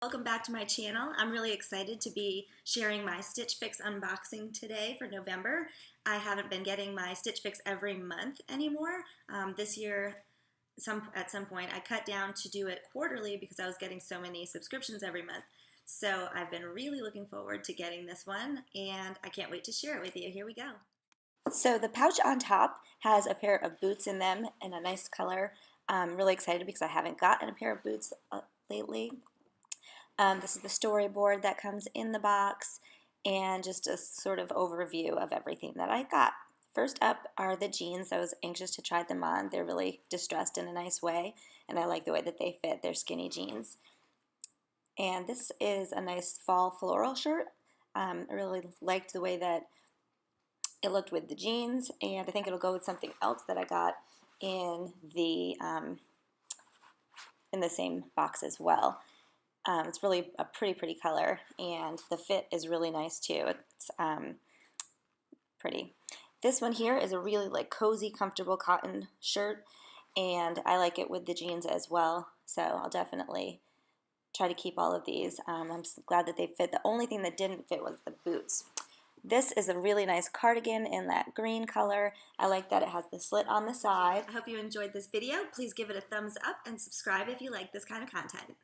Welcome back to my channel. I'm really excited to be sharing my Stitch Fix unboxing today for November. I haven't been getting my Stitch Fix every month anymore. This year, at some point, I cut down to do it quarterly because I was getting so many subscriptions every month. So I've been really looking forward to getting this one, and I can't wait to share it with you. Here we go. So the pouch on top has a pair of boots in them in a nice color. I'm really excited because I haven't gotten a pair of boots lately. This is the storyboard that comes in the box and just a sort of overview of everything that I got. First up are the jeans. I was anxious to try them on. They're really distressed in a nice way, and I like the way that they fit. They're skinny jeans. And this is a nice fall floral shirt. I really liked the way that it looked with the jeans, and I think it'll go with something else that I got in the same box as well. It's really a pretty color, and the fit is really nice too. It's pretty. This one here is a really cozy, comfortable cotton shirt, and I like it with the jeans as well, so I'll definitely try to keep all of these. I'm glad that they fit. The only thing that didn't fit was the boots. This is a really nice cardigan in that green color. I like that it has the slit on the side. I hope you enjoyed this video. Please give it a thumbs up and subscribe if you like this kind of content.